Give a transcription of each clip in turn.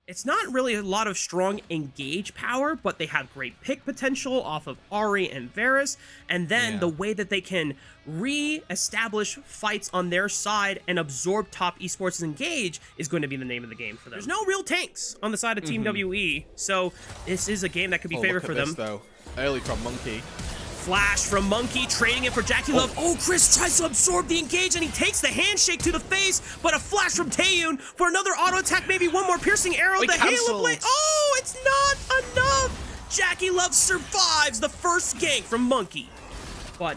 It's not really a lot of strong engage power, but they have great pick potential off of Ahri and Varus, and then the way that they can re-establish fights on their side and absorb top esports' engage is going to be the name of the game for them. There's no real tanks on the side of Team WE, so this is a game that could be favored for them. Though. Early from Monkey. Flash from Monkey, trading it for JackeyLove. Oh, Chris tries to absorb the engage, and he takes the handshake to the face, but a flash from Taeyun for another auto attack, maybe one more piercing arrow. The Halo Blade. Oh, it's not enough. JackeyLove survives the first gank from Monkey. But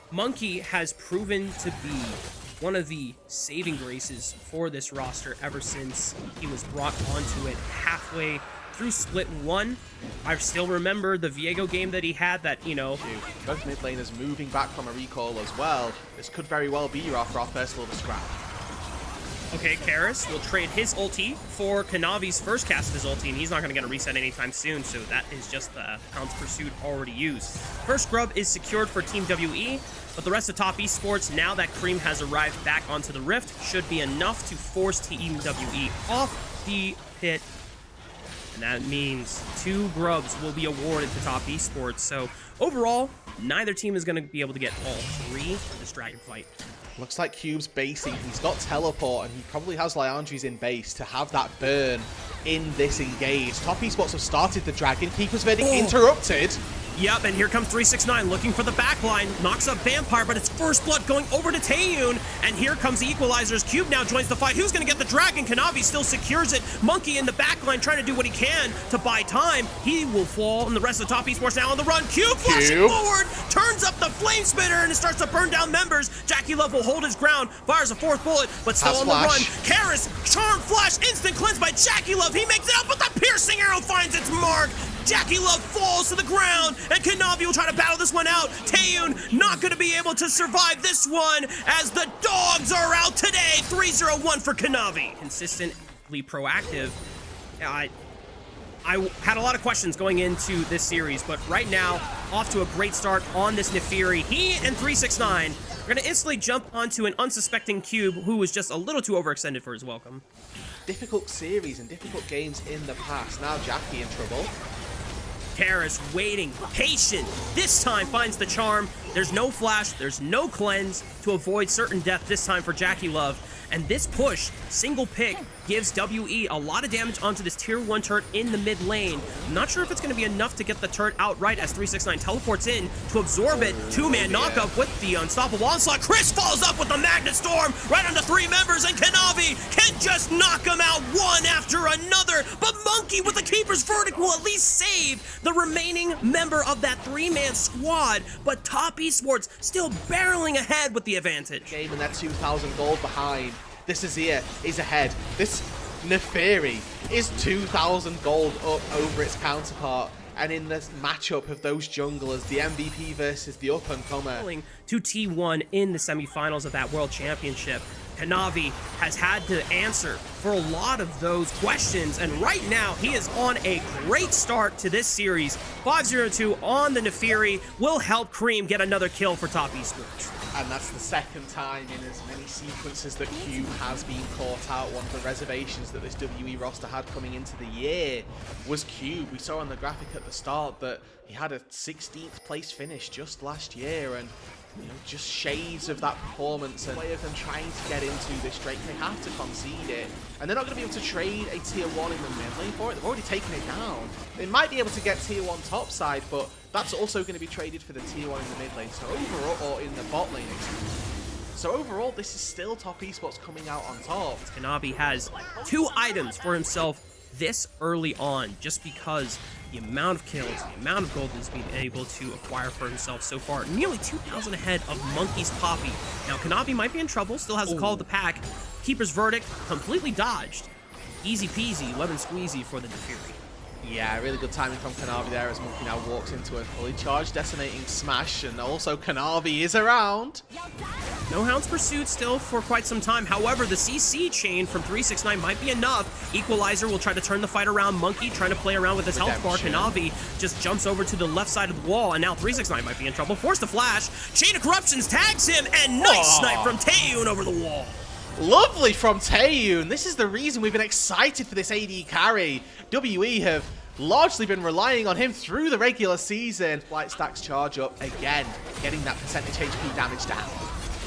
Monkey has proven to be one of the saving graces for this roster ever since he was brought onto it halfway through Split 1. I still remember the Viego game that he had that, you know... Both mid laners moving back from a recall as well. This could very well be after our first little scrap. Okay, Karis will trade his ulti for Kanavi's first cast of his ulti, and he's not going to get a reset anytime soon, so that is just the Hound's Pursuit already used. First grub is secured for Team WE, but the rest of top esports, now that Cream has arrived back onto the Rift, should be enough to force Team WE off the pit. And that means 2 grubs will be awarded to top esports. So overall, neither team is going to be able to get all 3 for this dragon fight. Looks like Cube's basing. He's got teleport, and he probably has Liandry's in base to have that burn in this engage. Top esports have started the dragon. Keeper's verdict interrupted. Yep, and here comes 369 looking for the backline. Knocks up Vampire, but it's first blood going over to Taeyun. And here comes the equalizers. Cube now joins the fight. Who's going to get the dragon? Kanavi still secures it. Monkey in the backline trying to do what he can to buy time. He will fall, and the rest of the top esports now on the run. Cube flashing forward, turns up the flame spitter, and it starts to burn down members. JackeyLove will hold his ground, fires a 4th bullet, but still on the run. Karis, charm flash, instant cleanse by JackeyLove. He makes it out, but the piercing arrow finds its mark. JackeyLove falls to the ground, and Kanavi will try to battle this one out. Taeyun not going to be able to survive this one as the dogs are out today. 3-0-1 for Kanavi. Consistently proactive. I had a lot of questions going into this series, but right now, off to a great start on this Nefiri. He and 369 are going to instantly jump onto an unsuspecting Cube who was just a little too overextended for his welcome. Difficult series and difficult games in the past. Now Jackie in trouble. Karis waiting, patient, this time finds the charm. There's no flash, there's no cleanse to avoid certain death this time for JackeyLove. And this push, single pick, gives WE a lot of damage onto this tier 1 turret in the mid lane. I'm not sure if it's going to be enough to get the turret outright as 369 teleports in to absorb it. 2-man knockup with the unstoppable onslaught. Chris follows up with the Magnet Storm right onto 3 members, and Kanavi can just knock them out one after another. But Monkey with the Keeper's Verdict will at least save the remaining member of that 3-man squad. But top esports still barreling ahead with the advantage. Game and that 2,000 gold behind. This Azir is ahead. This Nefiri is 2,000 gold up over its counterpart. And in this matchup of those junglers, the MVP versus the up-and-comer. To T1 in the semifinals of that World Championship, Kanavi has had to answer for a lot of those questions, and right now he is on a great start to this series. 5-0-2 on the Nefiri will help Cream get another kill for top esports. And that's the second time in as many sequences that Cube has been caught out. One of the reservations that this WE roster had coming into the year was Cube. We saw on the graphic at the start that he had a 16th place finish just last year, and you know, just shades of that performance and way of them trying to get into this Drake. They have to concede it, and they're not going to be able to trade a tier 1 in the mid lane for it. They've already taken it down. They might be able to get tier 1 top side, but that's also going to be traded for the tier 1 in the mid lane. So overall, or in the bot lane, so overall, this is still top esports coming out on top. Kanavi has 2 items for himself this early on, just because the amount of kills, the amount of gold he's been able to acquire for himself so far. Nearly 2,000 ahead of Monkey's Poppy. Now, Kanavi might be in trouble, still has the call of the pack. Keeper's Verdict completely dodged. Easy peasy, lemon squeezy for the Nefiri. Yeah, really good timing from Kanavi there as Monkey now walks into a fully charged detonating smash, and also Kanavi is around. No Hound's Pursuit still for quite some time. However, the CC chain from 369 might be enough. Equalizer will try to turn the fight around. Monkey trying to play around with his health bar. Kanavi just jumps over to the left side of the wall, and now 369 might be in trouble. Forced to flash. Chain of Corruptions tags him, and nice snipe from Taeyun over the wall. Lovely from Taeyun. This is the reason we've been excited for this AD carry. WE have largely been relying on him through the regular season. White stacks charge up again, getting that percentage HP damage down.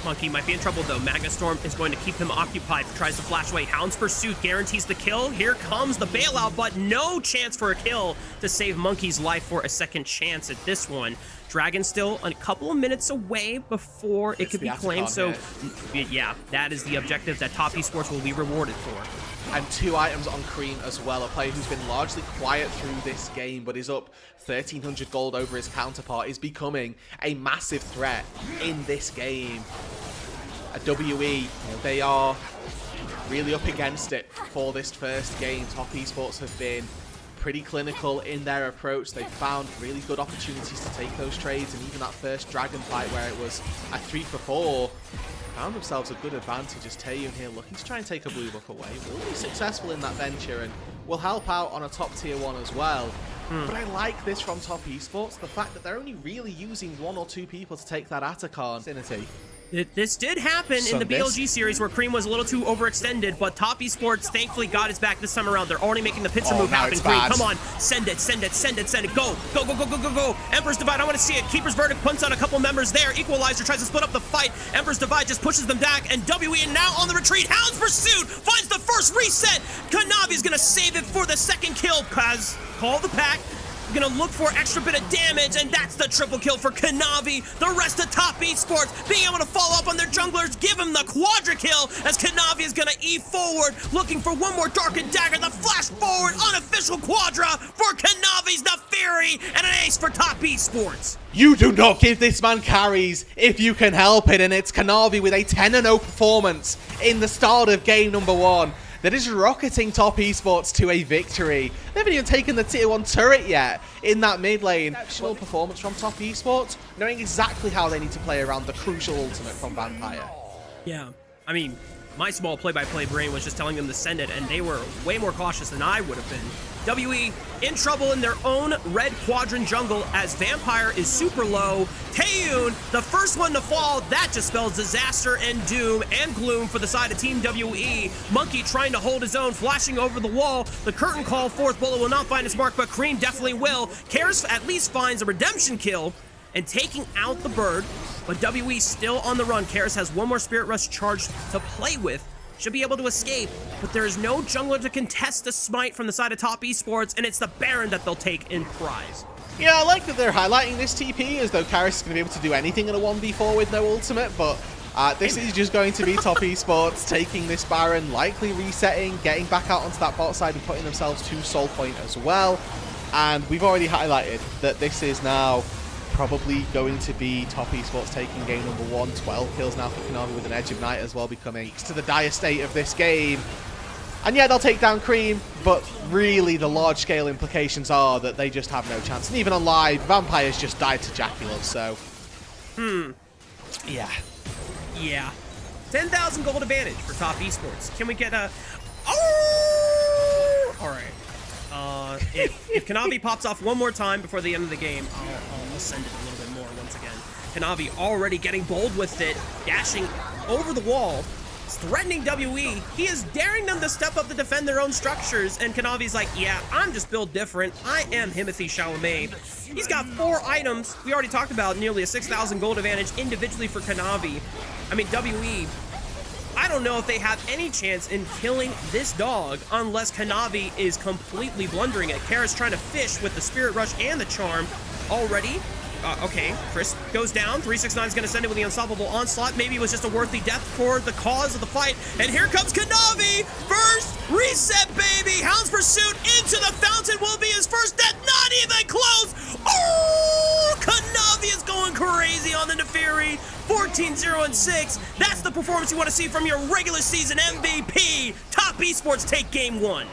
Monkey might be in trouble though. Magnastorm is going to keep him occupied. Tries to flash away. Hound's Pursuit guarantees the kill. Here comes the bailout, but no chance for a kill to save Monkey's life for a second chance at this one. Dragon still a couple of minutes away before it could be claimed. So yeah, that is the objective that Top Esports will be rewarded for. And 2 items on Cream as well. A player who's been largely quiet through this game, but is up 1,300 gold over his counterpart, is becoming a massive threat in this game. At WE, they are really up against it for this first game. Top Esports have been pretty clinical in their approach. They found really good opportunities to take those trades, and even that first Dragon fight where it was a 3-for-4, found themselves a good advantage as Taeyun here looking to try and take a blue buff away. Will be successful in that venture and will help out on a top tier 1 as well. But I like this from Top Esports, the fact that they're only really using 1 or 2 people to take that Atacon vicinity. This did happen in the BLG series where Cream was a little too overextended, but Top Esports thankfully got his back this time around. They're already making the pincer move happen. Cream, come on, send it, send it, send it, send it. Go, go, go, go, go, go, go. Emperor's Divide, I want to see it. Keeper's Verdict punts on a couple members there. Equalizer tries to split up the fight. Emperor's Divide just pushes them back, and WE now on the retreat. Hound's Pursuit finds the first reset. Kanavi's going to save it for the second kill, cause call the pack. Gonna look for extra bit of damage, and that's the triple kill for Kanavi. The rest of Top Esports being able to follow up on their junglers, give him the quadra kill as Kanavi is gonna E forward, looking for one more Darkened Dagger. The flash forward, unofficial quadra for Kanavi's Neferi, and an ace for Top Esports. You do not give this man carries if you can help it, and it's Kanavi with a 10-0 performance in the start of game number 1. That is rocketing Top Esports to a victory. They haven't even taken the tier 1 turret yet in that mid lane. Exceptional performance from Top Esports, knowing exactly how they need to play around the crucial ultimate from Vampire. Yeah, I mean, my small play-by-play brain was just telling them to send it, and they were way more cautious than I would have been. WE in trouble in their own red quadrant jungle as Vampire is super low. Taeyun, the first one to fall, that just spells disaster and doom and gloom for the side of Team WE. Monkey trying to hold his own, flashing over the wall. The curtain call, fourth bullet will not find its mark, but Cream definitely will. Karis at least finds a redemption kill and taking out the bird, but WE still on the run. Karis has one more Spirit Rush charge to play with. Should be able to escape, but there is no jungler to contest the smite from the side of Top Esports, and it's the Baron that they'll take in prize. Yeah, I like that they're highlighting this TP as though Karis is going to be able to do anything in a 1v4 with no ultimate, but this is just going to be Top Esports taking this Baron, likely resetting, getting back out onto that bot side and putting themselves to Soul Point as well. And we've already highlighted that this is now probably going to be Top Esports taking game number 1. 12 kills now for Konami with an Edge of Night as well, becoming to the dire state of this game. And yeah, they'll take down Cream, but really the large-scale implications are that they just have no chance. And even on live, Vampires just died to Jackulov, so... Yeah. Yeah. 10,000 gold advantage for Top Esports. Can we get a... Oh! All right. If Kanavi pops off one more time before the end of the game, I'll send it a little bit more once again. Kanavi already getting bold with it, dashing over the wall. It's threatening WE. He is daring them to step up to defend their own structures, and Kanavi's like, yeah, I'm just built different. I am Timothy Chalamet. He's got 4 items. We already talked about nearly a 6,000 gold advantage individually for Kanavi. I mean, WE, I don't know if they have any chance in killing this dog unless Kanavi is completely blundering it. Karis trying to fish with the Spirit Rush and the Charm already. Okay, Chris goes down. 369 is going to send it with the Unstoppable Onslaught. Maybe it was just a worthy death for the cause of the fight. And here comes Kanavi. First reset, baby. Hound's Pursuit into the fountain will be his first death. Not even close. Oh, Kanavi is going crazy on the Neferi. 14-0-6. That's the performance you want to see from your regular season MVP. Top Esports take game 1.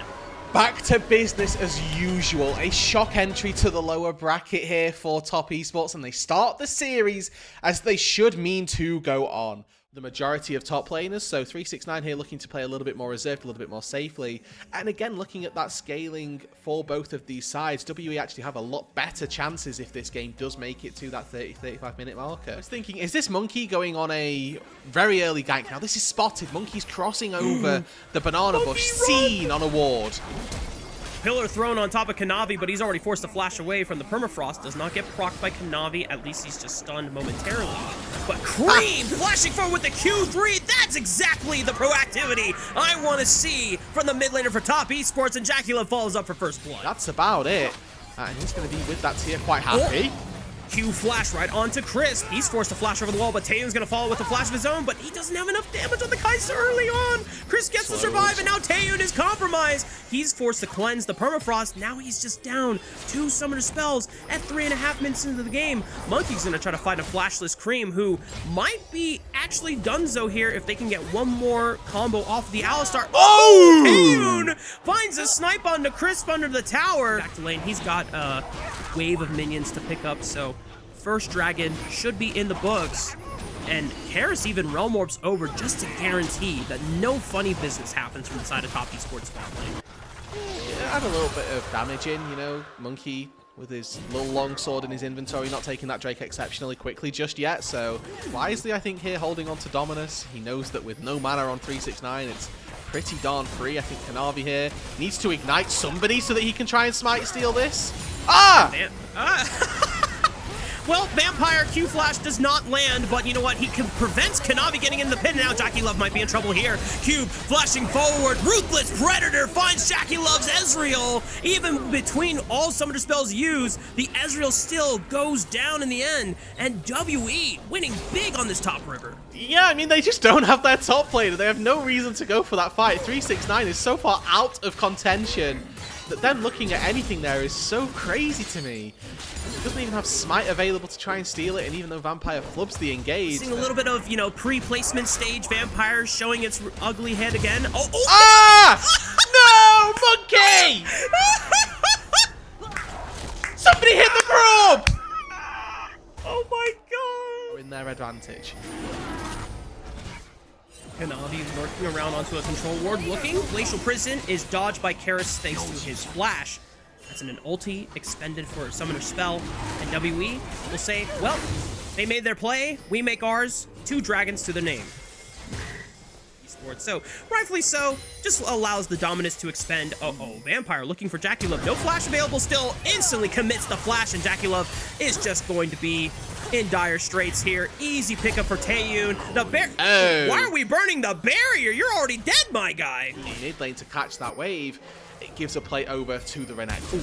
Back to business as usual. A shock entry to the lower bracket here for Top Esports, and they start the series as they should mean to go on. the majority of top laners, so 369 here looking to play a little bit more reserved, a little bit more safely. And again, looking at that scaling for both of these sides, WE actually have a lot better chances if this game does make it to that 30-35 minute marker. I was thinking, is this Monkey going on a very early gank? Now this is spotted. Monkey's crossing over the banana bush, seen on a ward. Pillar thrown on top of Kanavi, but he's already forced to flash away from the permafrost. Does not get procced by Kanavi. At least he's just stunned momentarily. But Cream flashing forward with the Q3. That's exactly the proactivity I want to see from the mid laner for top esports. And JackeyLove follows up for first blood. That's about it. And he's going to be with that tier quite happy. Q flash right onto Chris. He's forced to flash over the wall, but Taeyun's gonna follow with a flash of his own, but he doesn't have enough damage on the Kai'Sa early on. Chris gets to survive, and now Taeyun is compromised. He's forced to cleanse the permafrost. Now he's just down 2 summoner spells at 3.5 minutes into the game. Monkey's gonna try to fight a flashless Cream, who might be actually donezo here if they can get one more combo off the Alistar. Oh! Taeyun finds a snipe onto Chris under the tower. Back to lane, he's got a wave of minions to pick up, so first dragon should be in the books. And Karis even Realm Orbs over just to guarantee that no funny business happens from the side of top esports bot lane. Yeah, had a little bit of damage in, you know, Monkey with his little long sword in his inventory, not taking that Drake exceptionally quickly just yet, so wisely I think here holding on to Dominus. He knows that with no mana on 369, it's pretty darn free. I think Kanavi here needs to ignite somebody so that he can try and smite steal this. Ah! Well, Vampire Q-Flash does not land, but you know what? He prevents Kanavi getting in the pin. Now JackeyLove might be in trouble here. Cube flashing forward. Ruthless Predator finds JackeyLove's Ezreal. Even between all summoner spells used, the Ezreal still goes down in the end. And WE winning big on this top river. Yeah, I mean, they just don't have their top laner. They have no reason to go for that fight. 369 is so far out of contention that them looking at anything there is so crazy to me. He doesn't even have Smite available to try and steal it, and even though Vampire flubs the engage. Seeing a little bit of, you know, pre-placement stage Vampire showing its ugly head again. Oh! Ah! No, Monkey! Somebody hit the probe! Oh my god! In their advantage. Kanavi lurking around onto a control ward, looking. Glacial Prison is dodged by Karis thanks to his flash. That's an ulti expended for a summoner spell. And WE will say, well, they made their play, we make ours. 2 dragons to the name. Esports. So, rightfully so, just allows the Dominus to expend. Vampire looking for JackeyLove. No flash available still. Instantly commits the flash, and JackeyLove is just going to be in dire straits here. Easy pickup for Taeyun. The bear. Oh. Why are we burning the barrier? You're already dead, my guy. Mid lane to catch that wave. It gives a play over to the Renekton.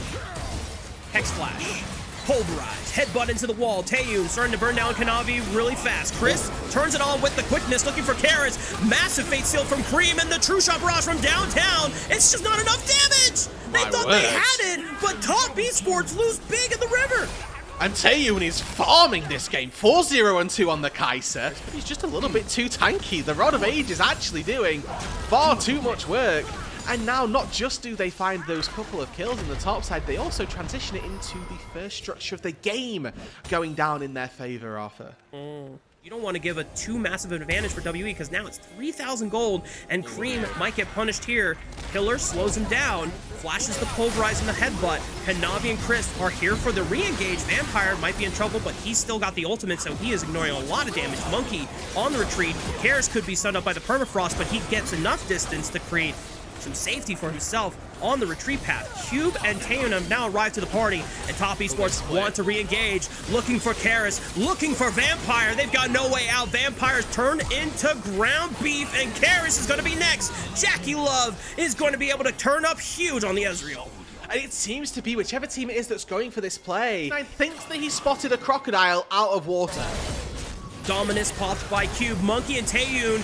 Hex Flash. Pulverize. Headbutt into the wall. Taeyun starting to burn down Kanavi really fast. Chris turns it on with the quickness, looking for Karis. Massive Fate Seal from Cream and the True Shot Barrage from downtown. It's just not enough damage. They thought they had it, but top esports lose big in the river. And Taeyun is farming this game. 4-0-2 on the Kai'Sa. But he's just a little bit too tanky. The Rod of Age is actually doing far too much work. And now, not just do they find those couple of kills on the top side, they also transition it into the first structure of the game going down in their favor, Arthur. You don't want to give a too massive advantage for WE because now it's 3,000 gold and Cream might get punished here. Pillar slows him down, flashes the Pulverize and the Headbutt. Kanavi and Chris are here for the re-engage. Vampire might be in trouble, but he's still got the ultimate, so he is ignoring a lot of damage. Monkey on the retreat. Karis could be stunned up by the permafrost, but he gets enough distance to create some safety for himself on the retreat path. Cube and Taeyun have now arrived to the party, and top esports want to re-engage, looking for Karis, looking for Vampire. They've got no way out. Vampire's turned into ground beef, and Karis is going to be next. JackeyLove is going to be able to turn up huge on the Ezreal. And it seems to be whichever team it is that's going for this play. I think that he spotted a crocodile out of water. Dominus popped by Cube. Monkey and Taeyun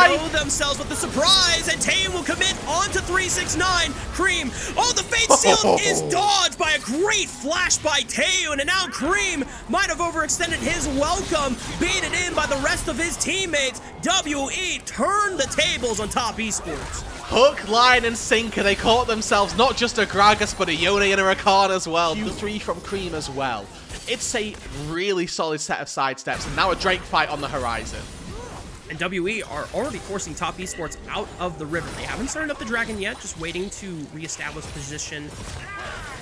show themselves with the surprise, and Taeyun will commit onto 369. Cream, the Fate Seal is dodged by a great flash by Taeyun, and now Cream might have overextended his welcome, baited in by the rest of his teammates. WE turned the tables on top esports. Hook, line, and sinker. They caught themselves not just a Gragas, but a Yone and a Rakan as well. Q3 from Cream as well. It's a really solid set of sidesteps, and now a Drake fight on the horizon. And WE are already forcing Top Esports out of the river. They haven't started up the Dragon yet, just waiting to reestablish position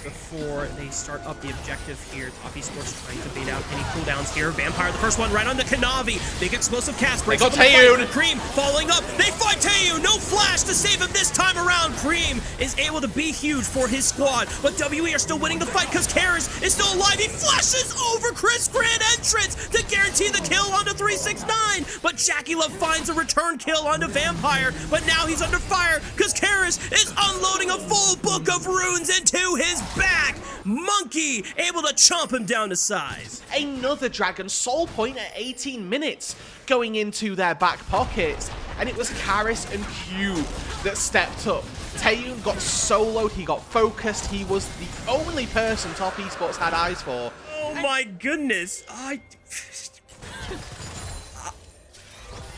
before they start up the objective here. Top Esports trying to bait out any cooldowns here. Vampire, the first one, right onto Kanavi. Big explosive cast. Breaks up the fight. Cream following up. They fight Taeyun. No flash to save him this time around. Cream is able to be huge for his squad, but WE are still winning the fight because Karis is still alive. He flashes over Chris. Grand entrance to guarantee the kill onto 369, but Jackie Love finds a return kill onto Vampire, but now he's under fire because Karis is unloading a full book of runes into his back. Monkey able to chomp him down to size. Another Dragon soul point at 18 minutes going into their back pockets, and it was Karis and Cube that stepped up. Taeyun got soloed, he got focused, he was the only person Top Esports had eyes for. Oh my goodness,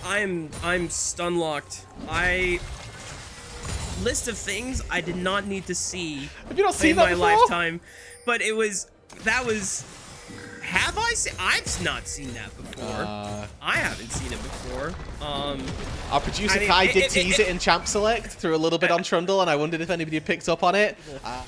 I'm stun locked. List of things I did not need to see. Have you not seen that before? My lifetime, but have I seen? I've not seen that before. I haven't seen it before. Our producer Kai did tease it in Champ Select through a little bit on Trundle, and I wondered if anybody had picked up on it.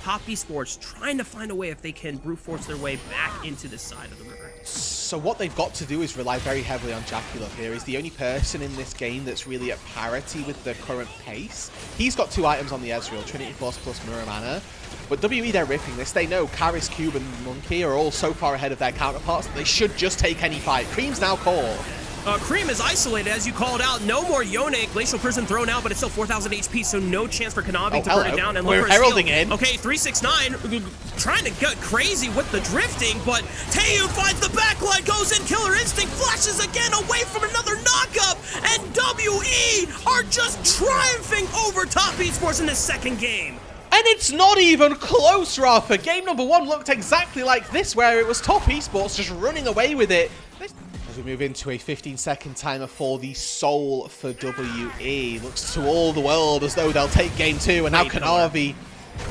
Top Esports trying to find a way if they can brute force their way back into this side of the river. So what they've got to do is rely very heavily on Jackie Love here. He's the only person in this game that's really at parity with the current pace. He's got 2 items on the Ezreal, Trinity Force plus Mirror Mana. But WE, they're ripping this. They know Karis, Cube, and Monkey are all so far ahead of their counterparts that they should just take any fight. Cream's now core. Cream is isolated, as you called out. No more Yone. Glacial Prison thrown out, but it's still 4,000 HP, so no chance for Kanavi to burn it down. And we're heralding in. Okay, 369 trying to get crazy with the drifting, but Taeyun finds the backline, goes in, Killer Instinct, flashes again away from another knockup, and WE are just triumphing over Top Esports in this second game. And it's not even close, Rafa. Game number 1 looked exactly like this, where it was Top Esports just running away with it. As we move into a 15-second timer for the Soul for WE. Looks to all the world as though they'll take game 2, and now Kanavi,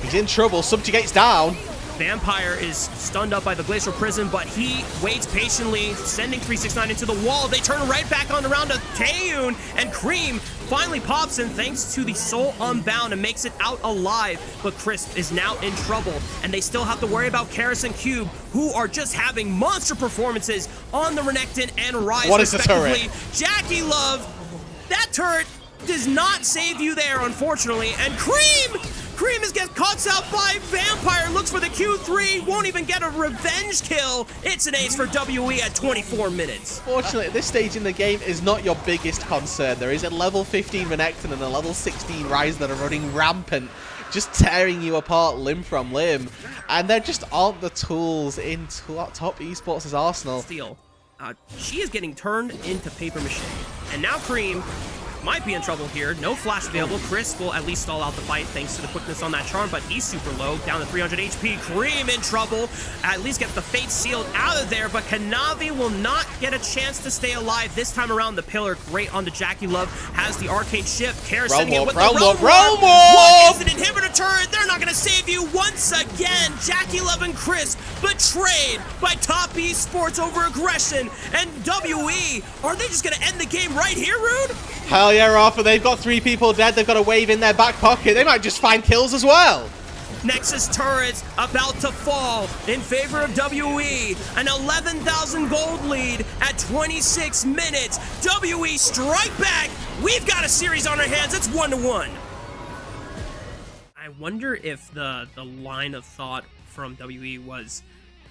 he's in trouble, subjugates down. Vampire is stunned up by the Glacial Prison, but he waits patiently, sending 369 into the wall. They turn right back on around to Taeyun, and Cream finally pops in thanks to the Soul Unbound and makes it out alive. But Crisp is now in trouble, and they still have to worry about Karis and Cube, who are just having monster performances on the Renekton and Ryze. What is the turret? Jackie Love, that turret does not save you there, unfortunately, and Cream is gets caught out by Vampire, looks for the Q3, won't even get a revenge kill. It's an ace for WE at 24 minutes. Fortunately, at this stage in the game is not your biggest concern. There is a level 15 Renekton and a level 16 Ryze that are running rampant, just tearing you apart limb from limb. And there just aren't the tools in Top Esports' arsenal. Steal. She is getting turned into paper mache. And now Cream might be in trouble here. No flash available. Chris will at least stall out the fight thanks to the quickness on that charm, but he's super low, down to 300 HP. Cream in trouble. At least gets the fate sealed out of there, but Kanavi will not get a chance to stay alive this time around. The pillar, great onto Jackie Love, has the arcade shift. Karis sitting in with the Realm Warp. What is an inhibitor turret? They're not going to save you once again. Jackie Love and Chris betrayed by Top Esports over aggression, and WE, are they just going to end the game right here, Rude? Hell yeah, Rafa, they've got 3 people dead, they've got a wave in their back pocket, they might just find kills as well. Nexus turrets about to fall in favor of WE. An 11,000 gold lead at 26 minutes. WE strike back. We've got a series on our hands. It's 1-1. I wonder if the line of thought from WE was,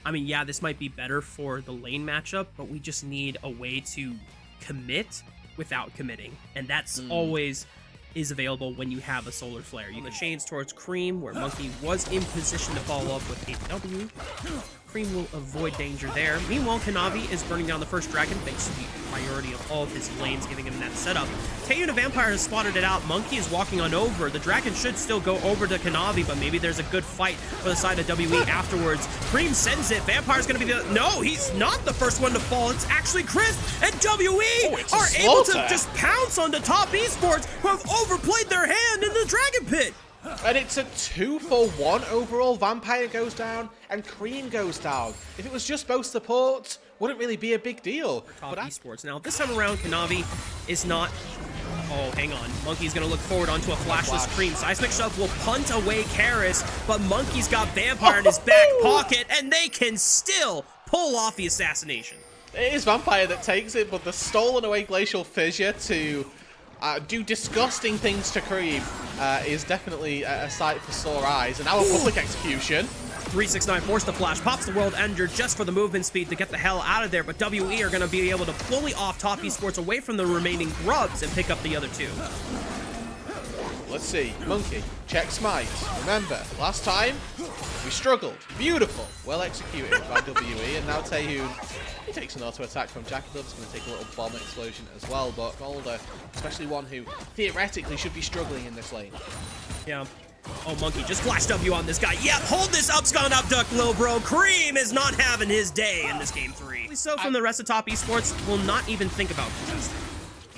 I mean, yeah, this might be better for the lane matchup, but we just need a way to commit without committing, and that's always is available when you have a solar flare. You can chains towards Cream, where Monkey was in position to follow up with a W. Cream will avoid danger there. Meanwhile, Kanavi is burning down the first dragon thanks to the priority of all of his lanes, giving him that setup. Taeyun the Vampire has spotted it out. Monkey is walking on over. The dragon should still go over to Kanavi, but maybe there's a good fight for the side of WE afterwards. Cream sends it. Vampire's gonna be the... No, he's not the first one to fall. It's actually Chris, and WE are able to just pounce on the Top Esports, who have overplayed their hand in the dragon pit. And it's a 2-for-1 overall. Vampire goes down and Cream goes down. If it was just both supports, wouldn't really be a big deal. Top Esports. Now, this time around, Kanavi is not... Oh, hang on. Monkey's going to look forward onto a flashless Cream. Seismic Shove will punt away Karis, but Monkey's got Vampire in his back pocket, and they can still pull off the assassination. It is Vampire that takes it, but the stolen away Glacial Fissure to do disgusting things to Cream is definitely a sight for sore eyes. And now a public execution. 369 forced the flash, pops the World Ender just for the movement speed to get the hell out of there, but WE are going to be able to fully off Top Esports away from the remaining grubs and pick up the other two. Let's see. Monkey, check Smite. Remember, last time, we struggled. Beautiful. Well executed by WE, and now Taehoon, he takes an auto attack from Jackie Love's going to take a little bomb explosion as well, but Golder, especially one who theoretically should be struggling in this lane. Yeah. Oh, Monkey just flash W on this guy. Yep, hold this upscon upduck, little bro. Cream is not having his day in this game 3. So from the rest of Top Esports, will not even think about contesting.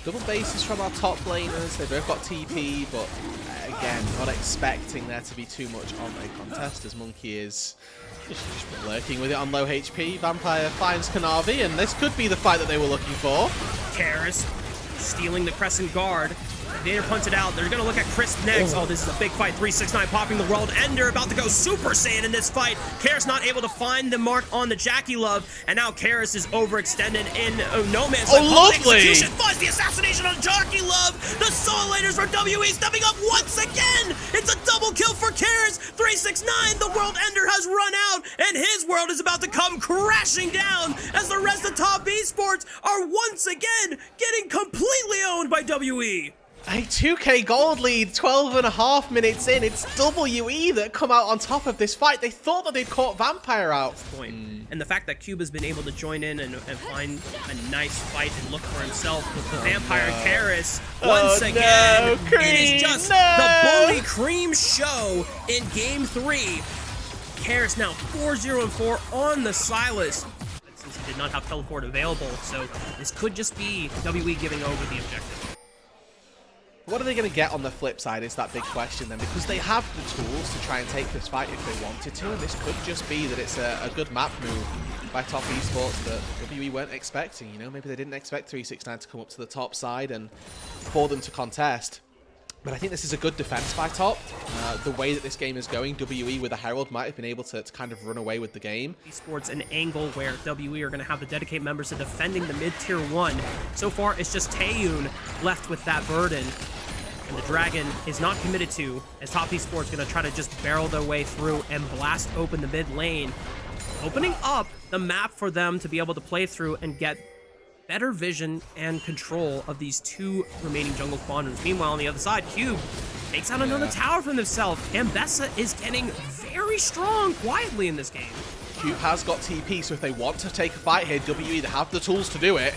Double bases from our top laners. They both got TP, but again, not expecting there to be too much on a contest as Monkey is just lurking with it on low HP. Vampire finds Kanavi, and this could be the fight that they were looking for. Karis stealing the Crescent Guard. Vader punted out. They're going to look at Crisp next. Oh, this is a big fight. 369 popping the World Ender. About to go Super Saiyan in this fight. Karis not able to find the mark on the Jackie Love. And now Karis is overextended in No Man's Land. Lovely! Execution finds the assassination on Jackie Love. The Soul Laners from WE stepping up once again. It's a double kill for Karis. 369. The World Ender has run out. And his world is about to come crashing down as the rest of Top Esports are once again getting completely owned by WE. A 2k gold lead, 12.5 minutes in. It's WE that come out on top of this fight. They thought that they'd caught Vampire out. And the fact that Cube has been able to join in and find a nice fight and look for himself with the Vampire Karis once again. Cream, it is just the Bully Cream show in game 3. Karis now 4-0-4 on the Silas. Since he did not have teleport available, so this could just be WE giving over the objective. What are they going to get on the flip side is that big question then, because they have the tools to try and take this fight if they wanted to, and this could just be that it's a good map move by Top Esports that WE weren't expecting. You know, maybe they didn't expect 369 to come up to the top side and for them to contest. But I think this is a good defense by Top. The way that this game is going, WE with a Herald might have been able to kind of run away with the game. Esports an angle where WE are going to have the dedicated members to defending the mid-tier 1. So far, it's just Taehoon left with that burden. And the Dragon is not committed to, as Top Esports going to try to just barrel their way through and blast open the mid lane, opening up the map for them to be able to play through and get better vision and control of these two remaining jungle quadrants. Meanwhile, on the other side, Cube takes out another tower from himself. Ambessa is getting very strong quietly in this game. Cube has got TP, so if they want to take a fight here, WE, they have the tools to do it.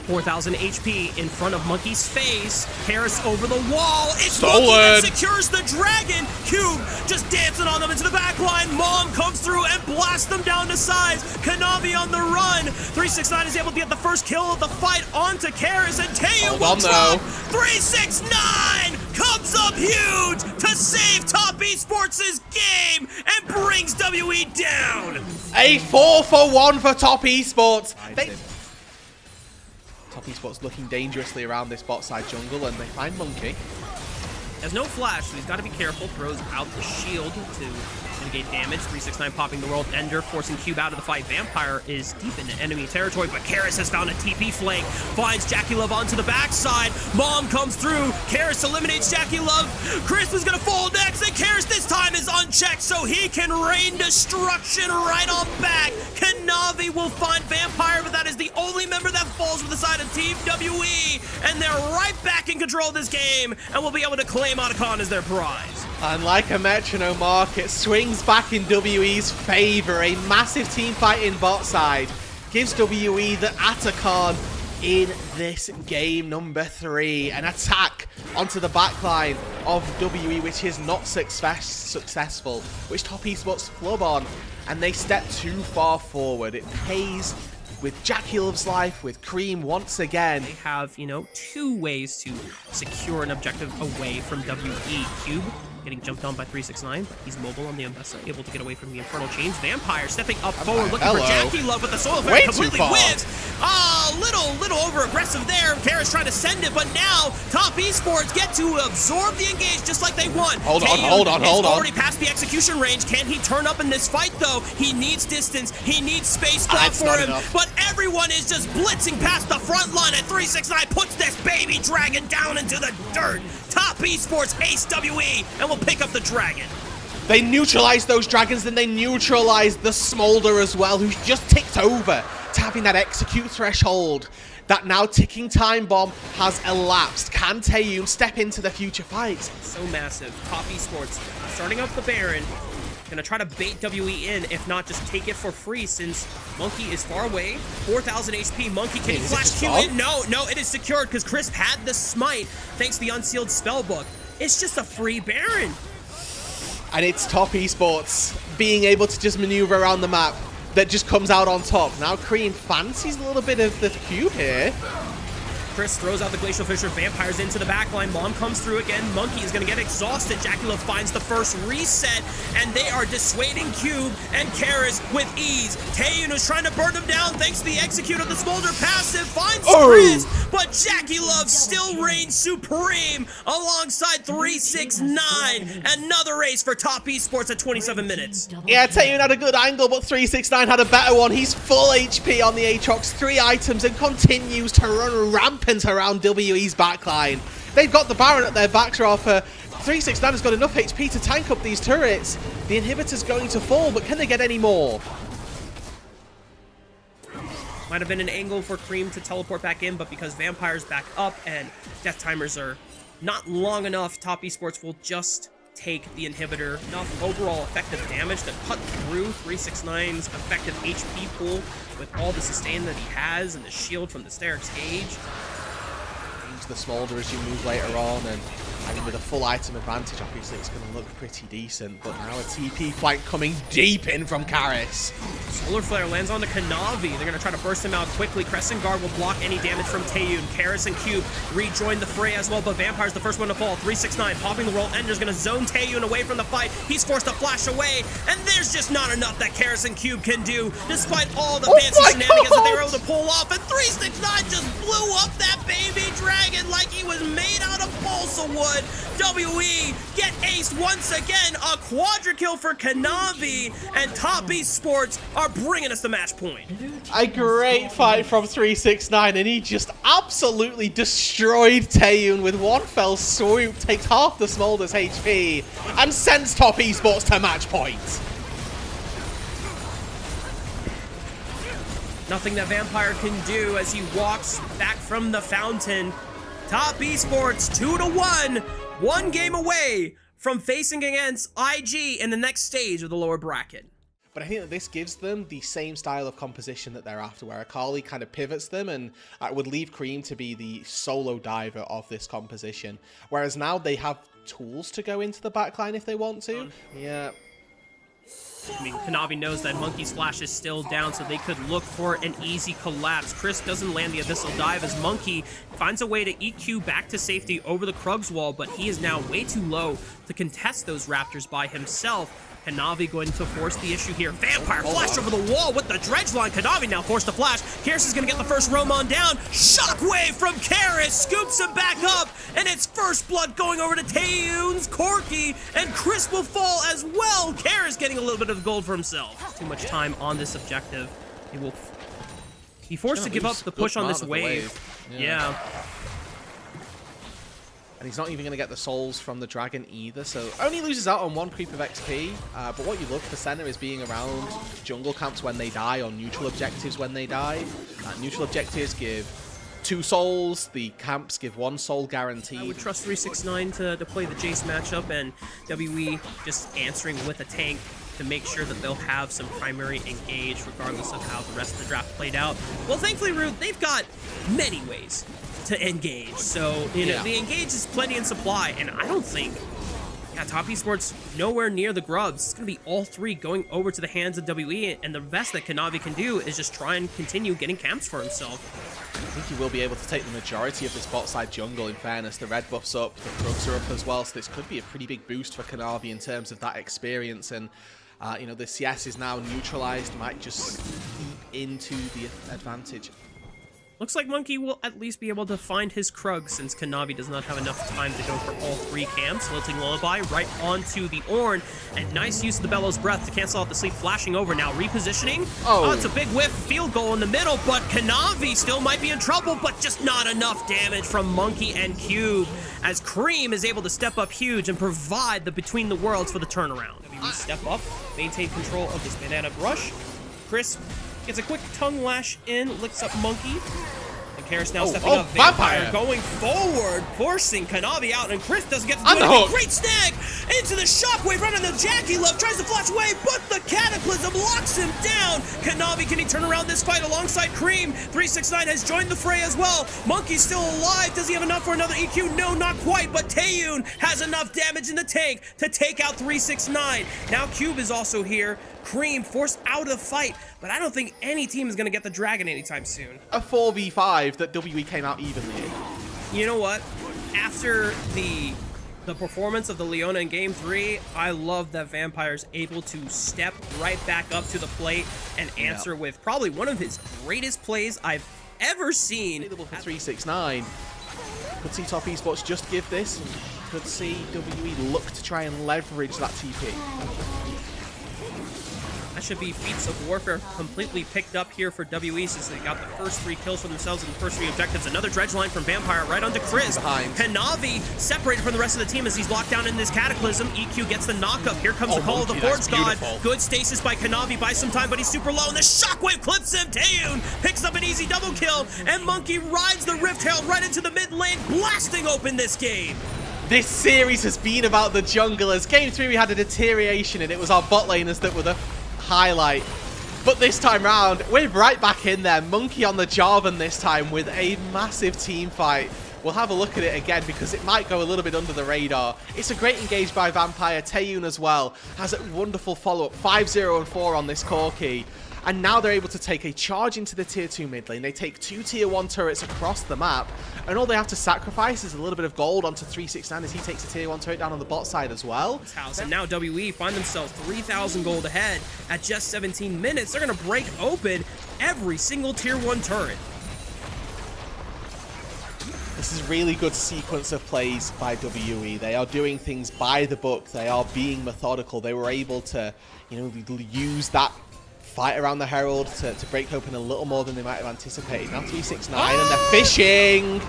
4,000 HP in front of Monkey's face. Karis over the wall. It's Stolen. Monkey that secures the Dragon. Cube just dancing on them into the back line. Mom comes through and blasts them down to size. Kanavi on the run. 369 is able to get the first kill of the fight onto Karis, and Taehoon will drop. 369 comes up huge to save Top Esports' game and brings WE down. A 4-for-1 for Top Esports. Top Esports looking dangerously around this bot side jungle, and they find Monkey. Has no flash, so he's got to be careful. Throws out the shield to mitigate damage. 369 popping the World Ender, forcing Cube out of the fight. Vampire is deep into enemy territory, but Karis has found a TP flank. Finds Jackie Love onto the backside. Mom comes through. Karis eliminates Jackie Love. Chris is going to fall next, and Karis this time is unchecked, so he can rain destruction right on back. Kanavi will find Vampire, but that is the only member that falls with the side of Team WE, and they're right back in control of this game, and will be able to claim Otacon as their prize. And like a metronome mark, it swings back in WE's favor. A massive team fight in bot side gives WE the Otacon in this game number 3. An attack onto the backline of WE, which is not successful, which Top Esports flub on, and they step too far forward. It pays with Jackie Love's life, with Cream once again. They have, you know, 2 ways to secure an objective away from WE. Cube Getting jumped on by 369, but he's mobile on the Umbessa, able to get away from the Infernal Chains. Vampire stepping up forward, looking for Jackie Love with the Soul Flare, completely whiffs. Little over-aggressive there. Karis trying to send it, but now Top Esports get to absorb the engage just like they want. Hold on. Already past the execution range. Can he turn up in this fight, though? He needs distance. He needs space block for him. But everyone is just blitzing past the front line, and 369 puts this baby dragon down into the dirt. Top Esports ace WE, and we'll pick up the dragon. They neutralized those dragons, then they neutralized the Smolder as well, who's just ticked over, tapping that execute threshold. That now ticking time bomb has elapsed. Can Taeyun step into the future fights? So massive. Top Esports starting up the Baron. Gonna try to bait WE in, if not just take it for free, since Monkey is far away. 4,000 HP. Monkey, can he flash Q in? No, it is secured because Crisp had the smite thanks to the unsealed spellbook. It's just a free Baron. And it's Top Esports being able to just maneuver around the map that just comes out on top. Now Cream fancies a little bit of the cube here. Chris throws out the Glacial Fissure, Vampires into the backline, Mom comes through again, Monkey is going to get exhausted, Jackie Love finds the first reset, and they are dissuading Cube and Karis with ease. Taeyun is trying to burn him down thanks to the execute of the Smolder passive, finds Chris, but Jackie Love still reigns supreme alongside 369. Another race for Top Esports at 27 minutes. Yeah, Taeyun had a good angle, but 369 had a better one. He's full HP on the Aatrox, 3 items, and continues to run rampant around WE's backline. They've got the Baron at their backs, Rafa. 369 has got enough HP to tank up these turrets. The inhibitor's going to fall, but can they get any more? Might have been an angle for Cream to teleport back in, but because Vampire's back up and death timers are not long enough, Top Esports will just take the inhibitor. Enough overall effective damage to cut through 369's effective HP pool with all the sustain that he has and the shield from the Sterix Gauge. Use the Smolder as you move later on, and I mean, with a full item advantage, obviously it's going to look pretty decent, but now a TP fight coming deep in from Karis. Solar Flare lands on the Kanavi. They're going to try to burst him out quickly. Crescent Guard will block any damage from Taeyun. Karis and Cube rejoin the fray as well, but Vampire's the first one to fall. 369 popping the roll. Ender's going to zone Taeyun away from the fight. He's forced to flash away, and there's just not enough that Karis and Cube can do, despite all the fancy shenanigans that they were able to pull off, and 369 just blew up that baby dragon like he was made out of balsa wood. WE get aced once again, a quadra kill for Kanavi, and Top Esports are bringing us the match point. A great fight from 369, and he just absolutely destroyed Taeyun with one fell swoop, takes half the Smolder's HP, and sends Top Esports to match point. Nothing that Vampire can do as he walks back from the fountain. Top Esports 2-1, one game away from facing against IG in the next stage of the lower bracket. But I think that this gives them the same style of composition that they're after, where Akali kind of pivots them and would leave Cream to be the solo diver of this composition. Whereas now they have tools to go into the backline if they want to. Yeah. I mean, Kanavi knows that Monkey's flash is still down, so they could look for an easy collapse. Chris doesn't land the Abyssal Dive as Monkey finds a way to EQ back to safety over the Krugs wall, but he is now way too low to contest those Raptors by himself. Kanavi going to force the issue here. Vampire flash over the wall with the dredge line. Kanavi now forced to flash. Karis is going to get the first Roman down. Shockwave from Karis scoops him back up, and it's first blood going over to Taeyun's Corki, and Chris will fall as well. Karis getting a little bit of gold for himself. Too much time on this objective. He forced to give up the push on this wave. Yeah. And he's not even going to get the souls from the dragon either, so only loses out on one creep of XP. But what you look for center is being around jungle camps when they die, or neutral objectives when they die. Neutral objectives give 2 souls, the camps give 1 soul guaranteed. I would trust 369 to play the Jace matchup, and WE just answering with a tank to make sure that they'll have some primary engage regardless of how the rest of the draft played out. Well, thankfully, Rude, they've got many ways to engage, so you know the engage is plenty in supply, and I don't think Yeah, Top Esports nowhere near the grubs. It's going to be all three going over to the hands of WE, and the best that Kanavi can do is just try and continue getting camps for himself. I think he will be able to take the majority of this bot side jungle, in fairness. The red buff's up, the Krugs are up as well, so this could be a pretty big boost for Kanavi in terms of that experience. And, you know, the CS is now neutralized, might just eat into the advantage. Looks like Monkey will at least be able to find his Krug since Kanavi does not have enough time to go for all three camps. Lilting Lullaby right onto the Ornn, and nice use of the Bellows Breath to cancel out the sleep, flashing over now, repositioning. Oh, it's a big whiff, field goal in the middle, but Kanavi still might be in trouble, but just not enough damage from Monkey and Cube, as Cream is able to step up huge and provide the between the worlds for the turnaround. We step up, maintain control of this banana brush. Chris gets a quick tongue lash in, licks up Monkey. And Karis now stepping up. Vampire going forward, forcing Kanavi out, and Chris doesn't get to do anything. Great snag into the shockwave right on the Jackie Love. Tries to flash away, but the Cataclysm locks him down. Kanavi, can he turn around this fight alongside Cream? 369 has joined the fray as well. Monkey's still alive. Does he have enough for another EQ? No, not quite, but Taeyun has enough damage in the tank to take out 369. Now Cube is also here. Cream forced out of the fight, but I don't think any team is going to get the Dragon anytime soon. A 4v5 that WE came out evenly in. You know what? After the performance of the Leona in Game 3, I love that Vampire's able to step right back up to the plate and answer with probably one of his greatest plays I've ever seen. Available for 369. Could see Top Esports just give this, and could see WE look to try and leverage that TP. That should be Feats of Warfare completely picked up here for WE since they got the first 3 kills for themselves in the first 3 objectives. Another dredge line from Vampire right onto Chris. Kanavi separated from the rest of the team as he's locked down in this Cataclysm. EQ gets the knockup. Here comes the call of the Forge God. Good stasis by Kanavi, buys some time, but he's super low, and the Shockwave clips him. Taeyun picks up an easy double kill, and Monkey rides the Rift Herald right into the mid lane, blasting open this game. This series has been about the junglers. Game 3 we had a deterioration, and it was our bot laners that were the highlight. But this time round, we're right back in there. Monkey on the Jarvan this time with a massive team fight. We'll have a look at it again because it might go a little bit under the radar. It's a great engage by Vampire. Taeyun as well has a wonderful follow-up. 5-0 and 4 on this Corki. And now they're able to take a charge into the tier 2 mid lane. They take 2 tier 1 turrets across the map, and all they have to sacrifice is a little bit of gold onto 369 as he takes a tier 1 turret down on the bot side as well. And now WE find themselves 3,000 gold ahead at just 17 minutes. They're going to break open every single tier 1 turret. This is really good sequence of plays by WE. They are doing things by the book. They are being methodical. They were able to, you know, use that fight around the Herald to break open a little more than they might have anticipated. Now 369 and they're fishing.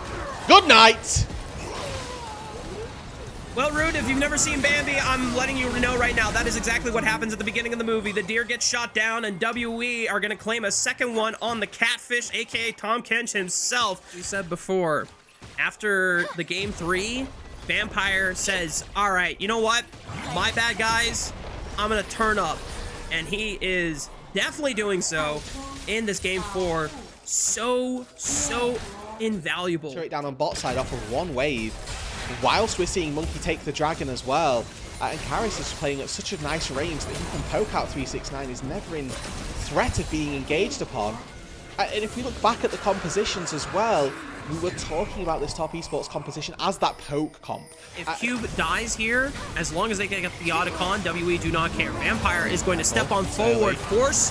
Good night. Well, Rude, if you've never seen Bambi, I'm letting you know right now, that is exactly what happens at the beginning of the movie. The deer gets shot down, and WE are going to claim a second one on the Catfish, aka Tom Kench himself. We said before, after the Game 3, Vampire says, all right, you know what? My bad, guys. I'm going to turn up. And he is definitely doing so in this Game 4. So invaluable. Straight down on bot side off of one wave, whilst we're seeing Monkey take the Dragon as well. And Karis is playing at such a nice range that he can poke out 369. He's never in threat of being engaged upon. And if we look back at the compositions as well, we were talking about this Top Esports composition as that poke comp. If Cube dies here, as long as they can get the Otacon, WE do not care. Vampire is going to step on forward, force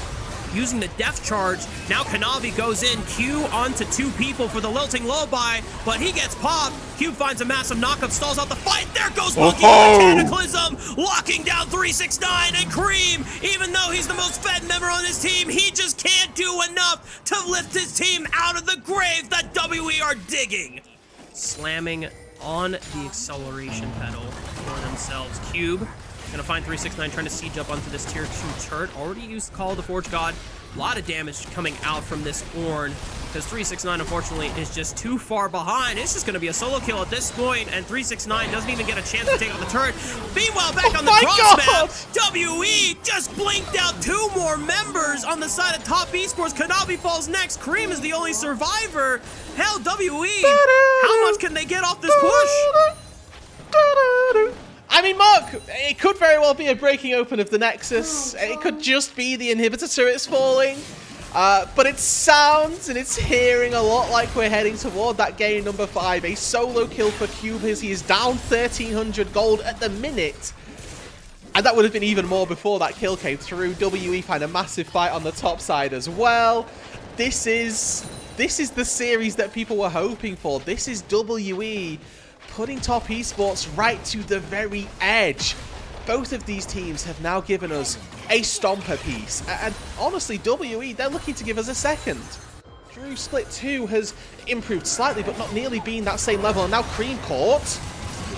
using the death charge. Now Kanavi goes in, Q onto 2 people for the Lilting Lullaby, but he gets popped. Cube finds a massive knockup, stalls out the fight. There goes Monkey with the Cataclysm, locking down 369, and Cream, even though he's the most fed member on his team, he just can't do enough to lift his team out of the grave that WE are digging. Slamming on the acceleration pedal for themselves. Cube gonna find 369 trying to siege up onto this tier 2 turret. Already used Call of the Forge God. A lot of damage coming out from this Ornn, because 369 unfortunately is just too far behind. It's just gonna be a solo kill at this point, and 369 doesn't even get a chance to take out the turret. Meanwhile, back on the cross map, WE just blinked out 2 more members on the side of Top Esports. Kanavi falls next. Cream is the only survivor. Hell, WE, how much can they get off this push? I mean, Mark, it could very well be a breaking open of the Nexus. It could just be the inhibitor turrets falling. But it sounds and it's hearing a lot like we're heading toward that game number 5. A solo kill for Cube as he is down 1,300 gold at the minute. And that would have been even more before that kill came through. WE find a massive fight on the top side as well. This is the series that people were hoping for. This is WE putting Top Esports right to the very edge. Both of these teams have now given us a stomper piece. And honestly, WE, they're looking to give us a second. Drew Split 2 has improved slightly, but not nearly been that same level. And now Cream caught.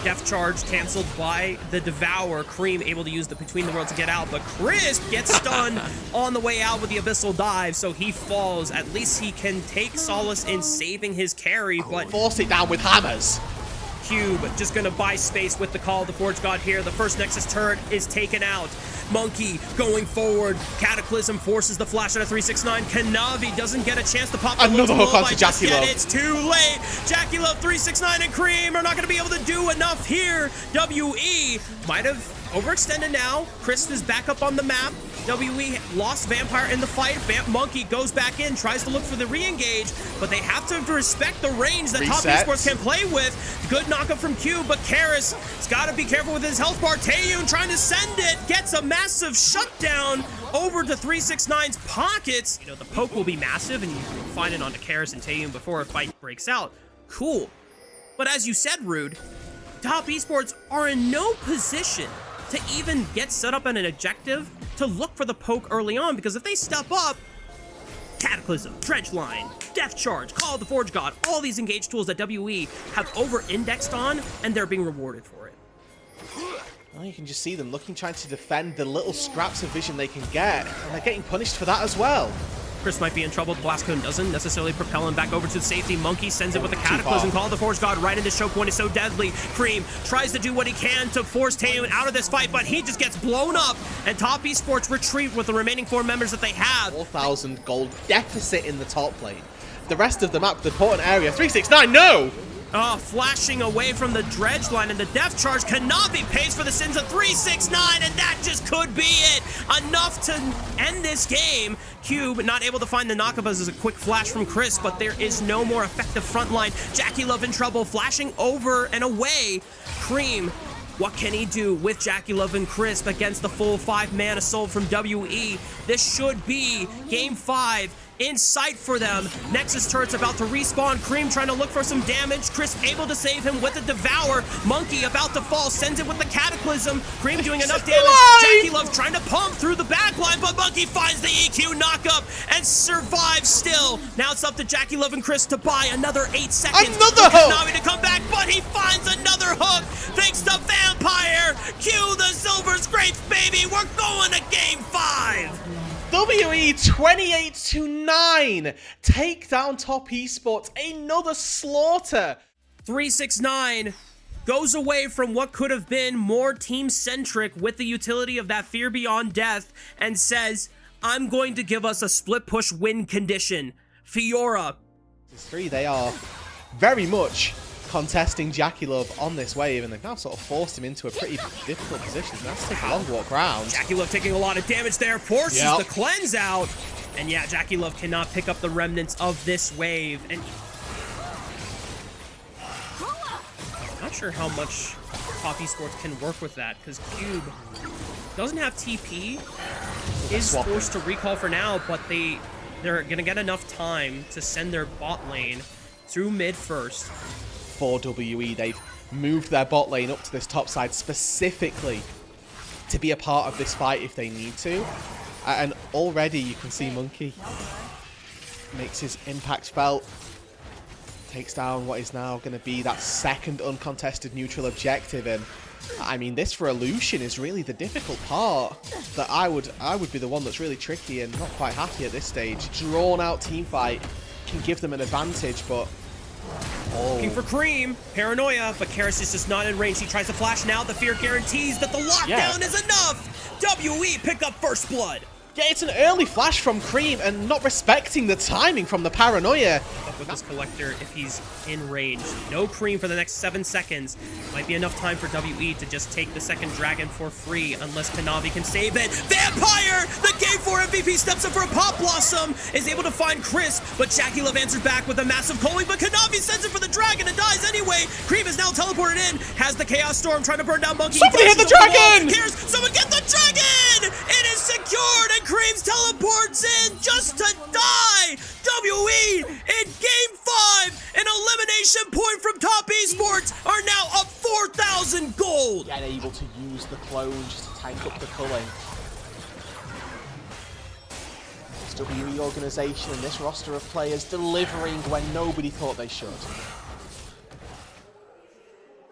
Death charge canceled by the Devour. Cream able to use the Between the World to get out, but Crisp gets stunned on the way out with the Abyssal Dive, so he falls. At least he can take solace in saving his carry, but force it down with hammers. Cube just gonna buy space with the Call of the Forge God here. The first Nexus turret is taken out. Monkey going forward. Cataclysm forces the flash out of 369. Kanavi doesn't get a chance to pop another hook onto Jackie Love. It's too late. Jackie Love, 369 and Cream are not gonna be able to do enough here. WE might have overextended now. Chris is back up on the map. WE lost Vampire in the fight. Monkey goes back in, tries to look for the re-engage, but they have to respect the range that Top Esports can play with. Good knockup from Q, but Karis has got to be careful with his health bar. Taeyun trying to send it, gets a massive shutdown over to 369's pockets. You know, the poke will be massive, and you can find it onto Karis and Taeyun before a fight breaks out. Cool. But as you said, Rude, Top Esports are in no position to even get set up on an objective to look for the poke early on, because if they step up, Cataclysm, Dredge Line, Death Charge, Call of the Forge God, all these engage tools that WE have over-indexed on, and they're being rewarded for it. Well, you can just see them trying to defend the little scraps of vision they can get, and they're getting punished for that as well. Chris might be in trouble. Blast Cone doesn't necessarily propel him back over to safety. Monkey sends it with the Cataclysm. Call of the Forge God right into choke point is so deadly. Cream tries to do what he can to force Taeyun out of this fight, but he just gets blown up, and Top Esports retreat with the remaining 4 members that they have. 4,000 gold deficit in the top lane. The rest of the map, the important area. 369, no! Oh, flashing away from the Dredge Line, and the Death Charge cannot be pays for the sins of 369, and that just could be it. Enough to end this game. Cube not able to find the knockup as a quick flash from Chris, but there is no more effective front line. Jackie Love in trouble, flashing over and away. Cream, what can he do with Jackie Love and Crisp against the full 5-man assault from WE? This should be game 5 in sight for them. Nexus turret's about to respawn. Cream trying to look for some damage. Crisp able to save him with the Devour. Monkey about to fall, sends it with the Cataclysm. Cream doing enough damage. Jackie Love trying to pump through the backline, but Monkey finds the EQ knockup and survives still. Now it's up to Jackie Love and Chris to buy another 8 seconds. Another hook! Kanavi to come back, but he finds another hook thanks to Vampire. Cue the Silver Scrapes, baby. We're going to game 5. WE 28-9 take down Top Esports. Another slaughter. 369 goes away from what could have been more team-centric with the utility of that Fear Beyond Death and says, I'm going to give us a split push win condition. Fiora. They are very much contesting Jackie Love on this wave, and they've now sort of forced him into a pretty difficult position. That's to take a long walk round. Jackie Love taking a lot of damage there, forces the cleanse out. And yeah, Jackie Love cannot pick up the remnants of this wave. And not sure how much Top Esports can work with that, because Cube doesn't have TP, is forced to recall for now, but they're gonna get enough time to send their bot lane through mid first. For WE, they've moved their bot lane up to this top side specifically to be a part of this fight if they need to. And already you can see Monkey makes his impact felt, takes down what is now going to be that second uncontested neutral objective. And I mean, this for Illusion is really the difficult part. That I would be the one that's really tricky and not quite happy at this stage. Drawn out team fight can give them an advantage, but looking for Cream, Paranoia, but Karis is just not in range. He tries to flash now. The fear guarantees that the lockdown is enough. WE pick up first blood. Yeah, it's an early flash from Cream and not respecting the timing from the Paranoia. With this Collector, if he's in range, no Cream for the next 7 seconds. Might be enough time for WE to just take the second Dragon for free, unless Kanavi can save it. Vampire, the Game 4 MVP, steps up for a Pop Blossom, is able to find Chris, but Jackie Love answers back with a massive culling, but Kanavi sends it for the Dragon and dies anyway. Cream is now teleported in, has the Chaos Storm trying to burn down Monkey. Somebody hit the Dragon! Here's someone get the Dragon! It is secured, and Creams teleports in just to die! WE in Game 5, an elimination point from Top Esports, are now up 4,000 gold! And able to use the clone just to tank up the culling. This WE organization and this roster of players delivering when nobody thought they should.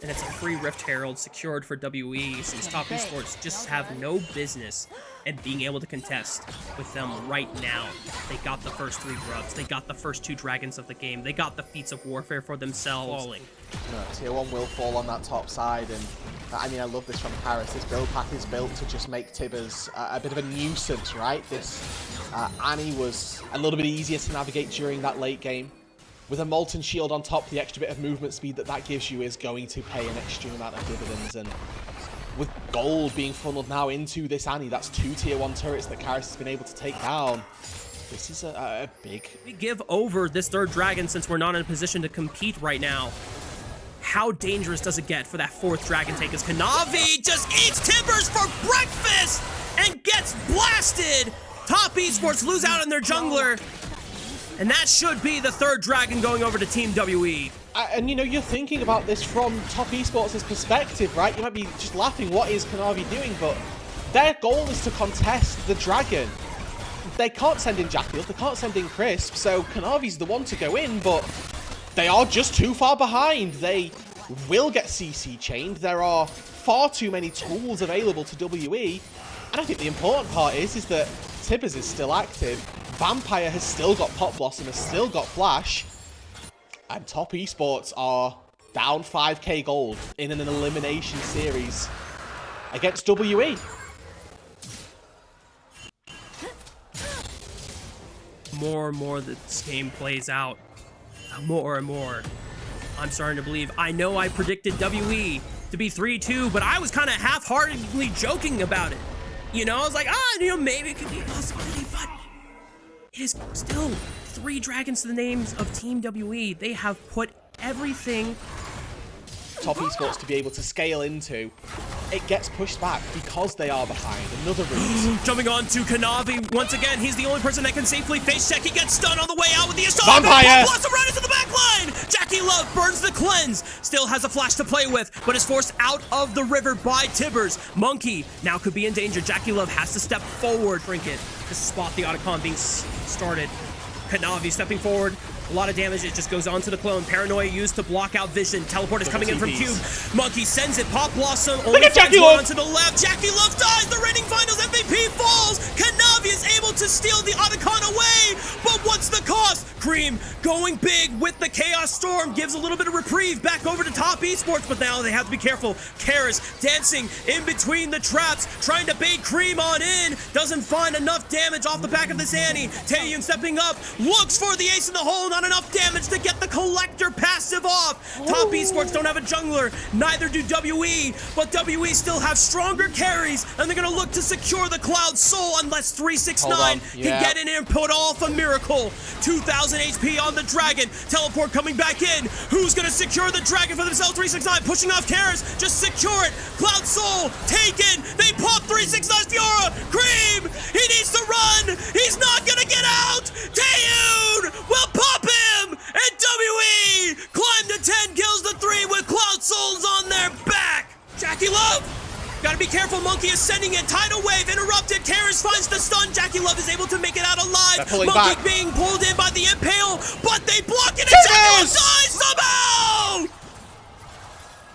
And it's a free Rift Herald secured for WE, since Top Esports just have no business in being able to contest with them right now. They got the first 3 grubs, they got the first 2 dragons of the game, they got the feats of warfare for themselves. No, Tier 1 will fall on that top side, and I mean, I love this from Paris. This build path is built to just make Tibbers a bit of a nuisance, right? This Annie was a little bit easier to navigate during that late game. With a Molten Shield on top, the extra bit of movement speed that gives you is going to pay an extreme amount of dividends. And with gold being funneled now into this Annie, that's 2 Tier 1 turrets that Karis has been able to take down. This is a big... We give over this 3rd dragon since we're not in a position to compete right now. How dangerous does it get for that 4th dragon take as Kanavi just eats Timbers for breakfast and gets blasted? Top Esports lose out on their jungler. And that should be the 3rd dragon going over to Team WE. And you know, you're thinking about this from Top Esports' perspective, right? You might be just laughing, what is Kanavi doing? But their goal is to contest the dragon. They can't send in Jackie, they can't send in Crisp, so Kanavi's the one to go in, but they are just too far behind. They will get CC chained. There are far too many tools available to WE. And I think the important part is that Tibbers is still active. Vampire has still got Pop Blossom, has still got Flash. And Top Esports are down 5k gold in an elimination series against WE. More and more this game plays out, more and more I'm starting to believe. I know I predicted WE to be 3-2, but I was kind of half-heartedly joking about it. You know, I was like, you know, maybe it could be a possibility, but it is still 3 dragons to the names of Team WE. They have put everything Top Esports to be able to scale into. It gets pushed back because they are behind. Another route. Jumping on to Kanavi. Once again, he's the only person that can safely face check. He gets stunned on the way out with the assault. Vampire! Blossom right into the back line! Jackie Love burns the cleanse. Still has a flash to play with, but is forced out of the river by Tibbers. Monkey now could be in danger. Jackie Love has to step forward. Trinket to spot the Otacon being started. Kanavi stepping forward. A lot of damage, it just goes on to the clone. Paranoia used to block out vision. Teleport is coming in from Cube. Monkey sends it. Pop Blossom only finds one onto the left. Jackie Love dies. The reigning finals MVP falls. Kanavi is able to steal the Otacon away. But what's the cost? Cream going big with the Chaos Storm. Gives a little bit of reprieve back over to Top Esports. But now they have to be careful. Karis dancing in between the traps. Trying to bait Cream on in. Doesn't find enough damage off the back of this Annie. Taeyun stepping up. Looks for the ace in the hole. Not enough damage to get the Collector passive off. Top Esports don't have a jungler, neither do WE, but WE still have stronger carries, and they're gonna look to secure the Cloud Soul unless 369 can get in here and put off a miracle. 2,000 HP on the Dragon. Teleport coming back in. Who's gonna secure the Dragon for themselves? 369 pushing off Karis. Just secure it. Cloud Soul taken. They pop 369's Fiora. Cream, he needs to run. He's not gonna get out. Taeyun will pop him, and WE climb to 10 kills to 3 with Cloud Souls on their back. Jackie Love, gotta be careful. Monkey is sending it. Tidal Wave interrupted. Karis finds the stun. Jackie Love is able to make it out alive. Monkey being pulled in by the Impale, but they block it, and Jackie Love dies somehow.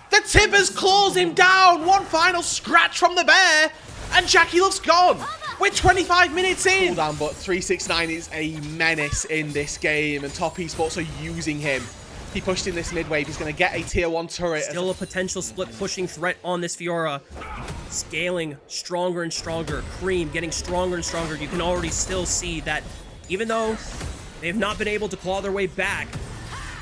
The Tibbers claws him down. One final scratch from the bear, and Jackie Love's gone. We're 25 minutes in. But 369 is a menace in this game, and Top Esports are using him He pushed in this mid wave. He's going to get a tier 1 turret. Still a potential split pushing threat on this Fiora. Scaling stronger and stronger. Cream getting stronger and stronger. You can already still see that even though they've not been able to claw their way back,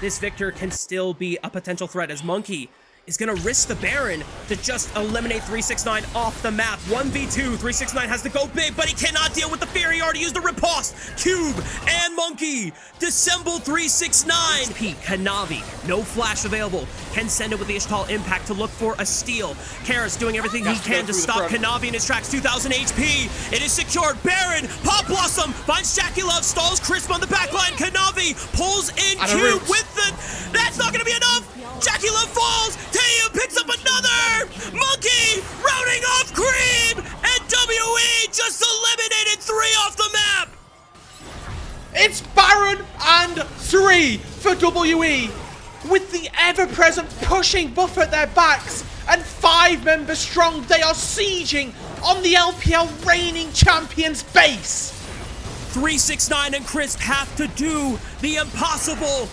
this Victor can still be a potential threat as Monkey is going to risk the Baron to just eliminate 369 off the map. 1v2, 369 has to go big, but he cannot deal with the fear. He already used the riposte. Cube and Monkey dissemble 369. P, Kanavi, no flash available. Can send it with the Ishtal impact to look for a steal. Karis doing everything he can to stop Kanavi in his tracks. 2000 HP. It is secured. Baron, Pop Blossom finds Jackie Love, stalls Crisp on the backline. Kanavi pulls in Cube with the... That's not going to be enough. Jackie Love falls. Teo picks up another. Monkey rounding off Cream. And WE just eliminated 3 off the map. It's Baron and 3 for WE. With the ever-present pushing buff at their backs and 5 members strong, they are sieging on the LPL reigning champions base. 369 and Crisp have to do the impossible.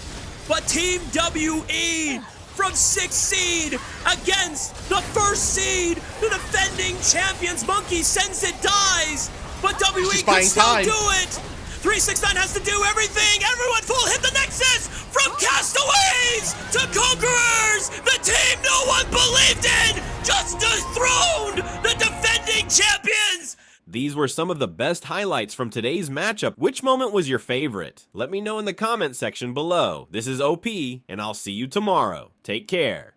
But Team WE from 6th seed against the 1st seed, the defending champions. Monkey sends it, dies, but WE can still do it. 369 has to do everything. Everyone full hit the Nexus. From castaways to conquerors, the team no one believed in just dethroned the defending champions. These were some of the best highlights from today's matchup. Which moment was your favorite? Let me know in the comment section below. This is OP, and I'll see you tomorrow. Take care.